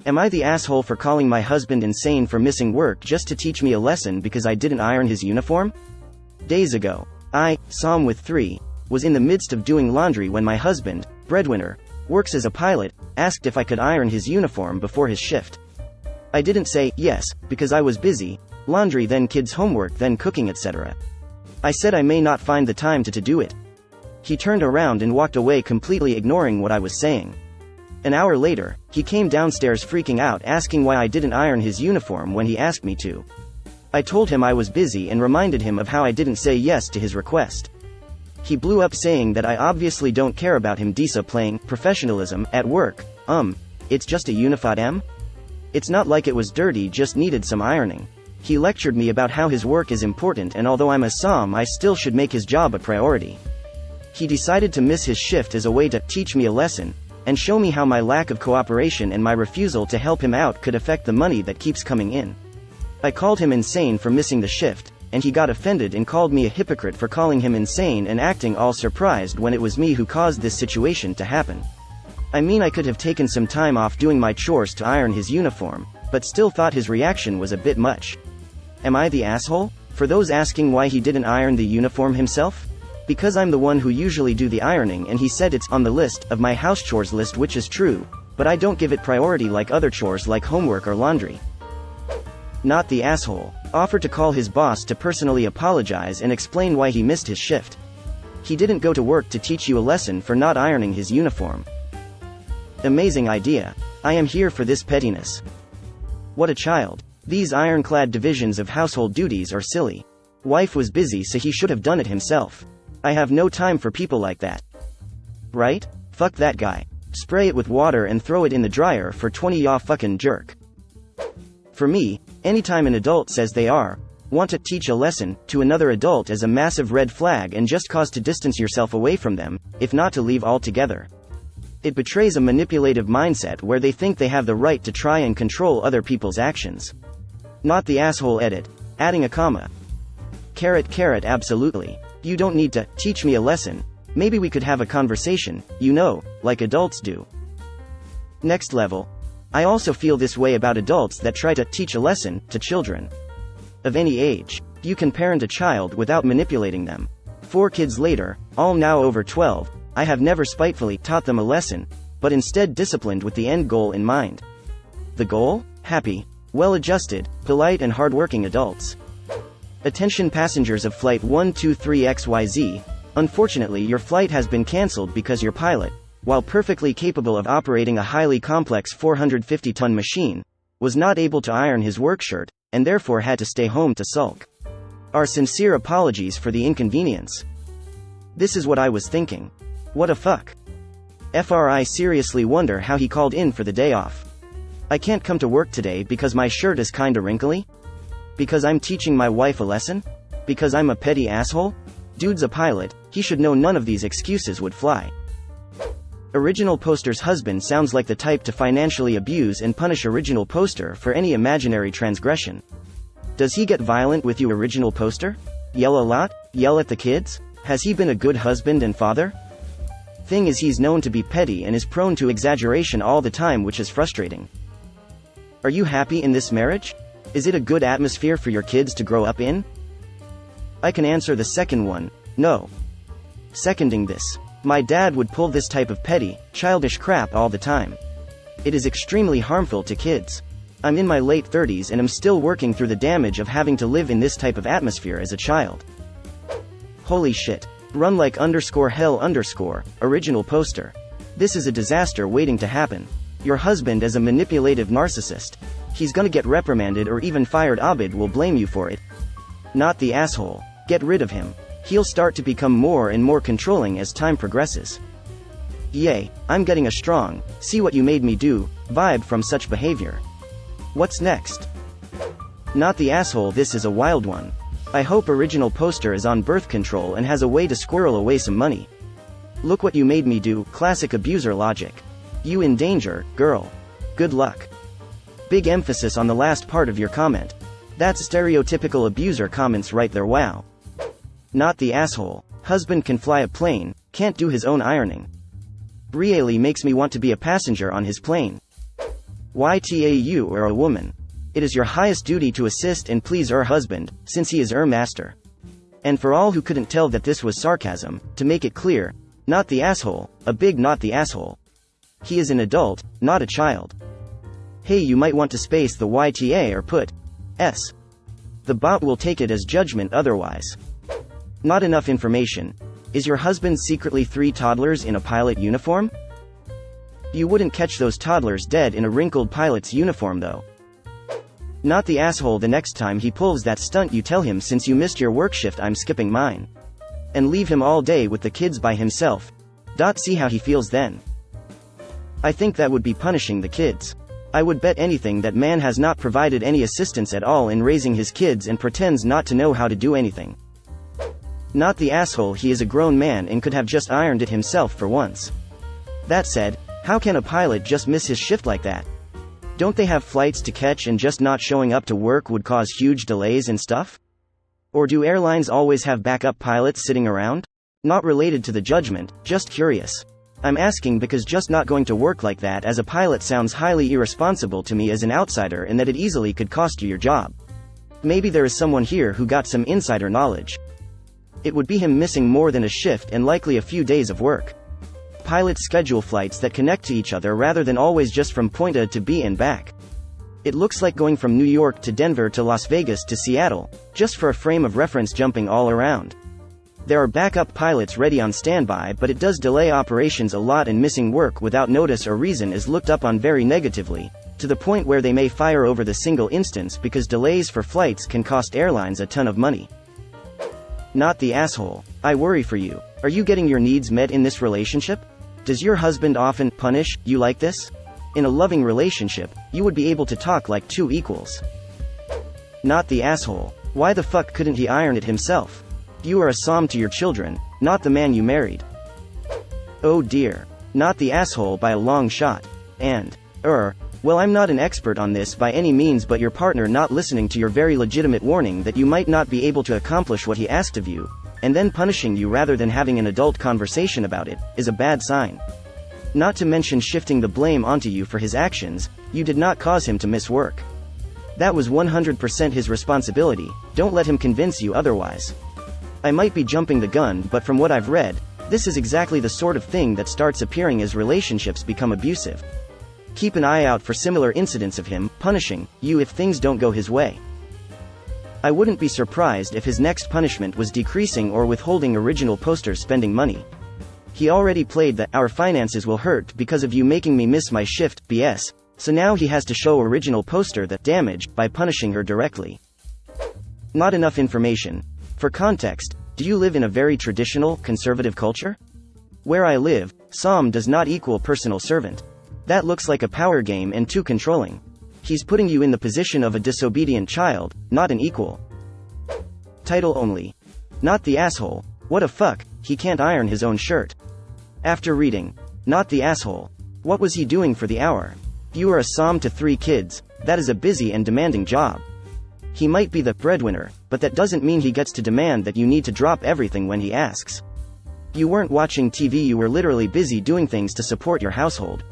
Am I the asshole for calling my husband insane for missing work just to teach me a lesson because I didn't iron his uniform? Days ago, I, Psalm with 3, was in the midst of doing laundry when my husband, breadwinner, works as a pilot, asked if I could iron his uniform before his shift. I didn't say yes, because I was busy, laundry then kids' homework then cooking etc. I said I may not find the time to do it. He turned around and walked away completely ignoring what I was saying. An hour later, he came downstairs freaking out asking why I didn't iron his uniform when he asked me to. I told him I was busy and reminded him of how I didn't say yes to his request. He blew up saying that I obviously don't care about him playing professionalism at work. It's just a unified M? It's not like it was dirty, just needed some ironing. He lectured me about how his work is important and although I'm a Psalm I still should make his job a priority. He decided to miss his shift as a way to teach me a lesson, and show me how my lack of cooperation and my refusal to help him out could affect the money that keeps coming in. I called him insane for missing the shift, and he got offended and called me a hypocrite for calling him insane and acting all surprised when it was me who caused this situation to happen. I mean, I could have taken some time off doing my chores to iron his uniform, but still thought his reaction was a bit much. Am I the asshole for those asking why he didn't iron the uniform himself? Because I'm the one who usually do the ironing and he said it's on the list of my house chores list, which is true, but I don't give it priority like other chores like homework or laundry. Not the asshole offered to call his boss to personally apologize and explain why he missed his shift. He didn't go to work to teach you a lesson for not ironing his uniform. Amazing idea. I am here for this pettiness. What a child. These ironclad divisions of household duties are silly. Wife was busy so he should have done it himself. I have no time for people like that. Right? Fuck that guy. Spray it with water and throw it in the dryer for 20 ya fucking jerk. For me, anytime an adult says they want to teach a lesson to another adult is a massive red flag and just cause to distance yourself away from them, if not to leave altogether. It betrays a manipulative mindset where they think they have the right to try and control other people's actions. Not the asshole edit. Adding a comma. Absolutely. You don't need to teach me a lesson. Maybe we could have a conversation, like adults do. Next level. I also feel this way about adults that try to teach a lesson to children. Of any age, you can parent a child without manipulating them. 4 kids later, all now over 12, I have never spitefully taught them a lesson, but instead disciplined with the end goal in mind. The goal? Happy, well-adjusted, polite and hardworking adults. Attention passengers of Flight 123XYZ, unfortunately your flight has been cancelled because your pilot, while perfectly capable of operating a highly complex 450-ton machine, was not able to iron his work shirt, and therefore had to stay home to sulk. Our sincere apologies for the inconvenience. This is what I was thinking. What a fuck. I seriously wonder how he called in for the day off. I can't come to work today because my shirt is kinda wrinkly? Because I'm teaching my wife a lesson? Because I'm a petty asshole? Dude's a pilot, he should know none of these excuses would fly. Original poster's husband sounds like the type to financially abuse and punish original poster for any imaginary transgression. Does he get violent with you, original poster? Yell a lot? Yell at the kids? Has he been a good husband and father? Thing is, he's known to be petty and is prone to exaggeration all the time, which is frustrating. Are you happy in this marriage? Is it a good atmosphere for your kids to grow up in? I can answer the second one, no. Seconding this. My dad would pull this type of petty, childish crap all the time. It is extremely harmful to kids. I'm in my late 30s and am still working through the damage of having to live in this type of atmosphere as a child. Holy shit. Run like _hell_, original poster. This is a disaster waiting to happen. Your husband is a manipulative narcissist. He's gonna get reprimanded or even fired. Abid will blame you for it. Not the asshole. Get rid of him. He'll start to become more and more controlling as time progresses. Yay, I'm getting a strong, see what you made me do, vibe from such behavior. What's next? Not the asshole. This is a wild one. I hope original poster is on birth control and has a way to squirrel away some money. Look what you made me do, classic abuser logic. You in danger, girl. Good luck. Big emphasis on the last part of your comment. That's stereotypical abuser comments right there. Wow. Not the asshole. Husband can fly a plane, can't do his own ironing. Really makes me want to be a passenger on his plane. YTA you or a woman. It is your highest duty to assist and please her husband, since he is her master. And for all who couldn't tell that this was sarcasm, to make it clear, not the asshole, a big not the asshole. He is an adult, not a child. Hey, you might want to space the YTA or put S. The bot will take it as judgment otherwise. Not enough information. Is your husband secretly 3 toddlers in a pilot uniform? You wouldn't catch those toddlers dead in a wrinkled pilot's uniform though. Not the asshole. The next time he pulls that stunt, you tell him, since you missed your work shift, I'm skipping mine. And leave him all day with the kids by himself. See how he feels then. I think that would be punishing the kids. I would bet anything that man has not provided any assistance at all in raising his kids and pretends not to know how to do anything. Not the asshole. He is a grown man and could have just ironed it himself for once. That said, how can a pilot just miss his shift like that? Don't they have flights to catch, and just not showing up to work would cause huge delays and stuff? Or do airlines always have backup pilots sitting around? Not related to the judgment, just curious. I'm asking because just not going to work like that as a pilot sounds highly irresponsible to me as an outsider, and that it easily could cost you your job. Maybe there is someone here who got some insider knowledge. It would be him missing more than a shift and likely a few days of work. Pilots schedule flights that connect to each other rather than always just from point A to B and back. It looks like going from New York to Denver to Las Vegas to Seattle, just for a frame of reference, jumping all around. There are backup pilots ready on standby, but it does delay operations a lot, and missing work without notice or reason is looked up on very negatively, to the point where they may fire over the single instance because delays for flights can cost airlines a ton of money. Not the asshole. I worry for you. Are you getting your needs met in this relationship? Does your husband often punish you like this? In a loving relationship, you would be able to talk like 2 equals. Not the asshole. Why the fuck couldn't he iron it himself? You are a som to your children, not the man you married. Oh dear. Not the asshole by a long shot. And, well, I'm not an expert on this by any means, but your partner not listening to your very legitimate warning that you might not be able to accomplish what he asked of you, and then punishing you rather than having an adult conversation about it, is a bad sign. Not to mention shifting the blame onto you for his actions. You did not cause him to miss work. That was 100% his responsibility. Don't let him convince you otherwise. I might be jumping the gun, but from what I've read, this is exactly the sort of thing that starts appearing as relationships become abusive. Keep an eye out for similar incidents of him punishing you if things don't go his way. I wouldn't be surprised if his next punishment was decreasing or withholding original posters spending money. He already played the "our finances will hurt because of you making me miss my shift" BS, so now he has to show original poster the damage by punishing her directly. Not enough information. For context, do you live in a very traditional, conservative culture? Where I live, som does not equal personal servant. That looks like a power game and too controlling. He's putting you in the position of a disobedient child, not an equal. Title only. Not the asshole. What a fuck, he can't iron his own shirt. After reading, not the asshole. What was he doing for the hour? You are a som to 3 kids, that is a busy and demanding job. He might be the breadwinner, but that doesn't mean he gets to demand that you need to drop everything when he asks. You weren't watching TV, you were literally busy doing things to support your household.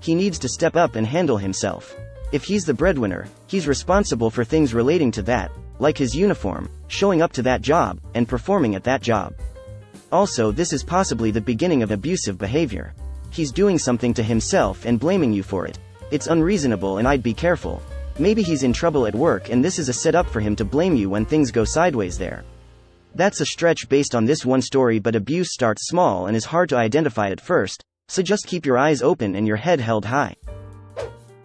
He needs to step up and handle himself. If he's the breadwinner, he's responsible for things relating to that, like his uniform, showing up to that job, and performing at that job. Also, this is possibly the beginning of abusive behavior. He's doing something to himself and blaming you for it. It's unreasonable, and I'd be careful. Maybe he's in trouble at work and this is a setup for him to blame you when things go sideways there. That's a stretch based on this one story, but abuse starts small and is hard to identify at first, so just keep your eyes open and your head held high.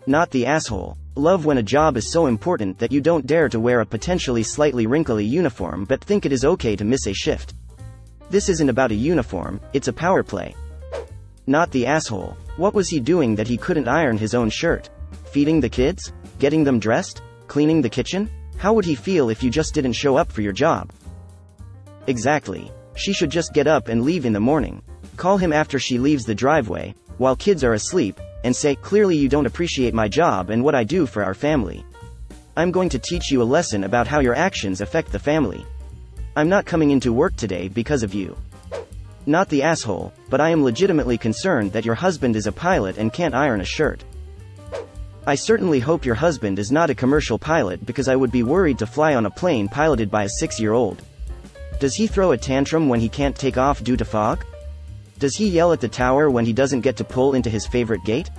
Not the asshole. Love when a job is so important that you don't dare to wear a potentially slightly wrinkly uniform but think it is okay to miss a shift. This isn't about a uniform, it's a power play. Not the asshole. What was he doing that he couldn't iron his own shirt? Feeding the kids? Getting them dressed? Cleaning the kitchen? How would he feel if you just didn't show up for your job? Exactly. She should just get up and leave in the morning. Call him after she leaves the driveway, while kids are asleep, and say, "Clearly you don't appreciate my job and what I do for our family. I'm going to teach you a lesson about how your actions affect the family. I'm not coming into work today because of you." Not the asshole, but I am legitimately concerned that your husband is a pilot and can't iron a shirt. I certainly hope your husband is not a commercial pilot because I would be worried to fly on a plane piloted by a 6-year-old. Does he throw a tantrum when he can't take off due to fog? Does he yell at the tower when he doesn't get to pull into his favorite gate?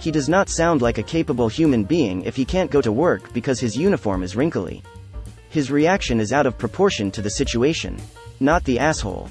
He does not sound like a capable human being if he can't go to work because his uniform is wrinkly. His reaction is out of proportion to the situation. Not the asshole.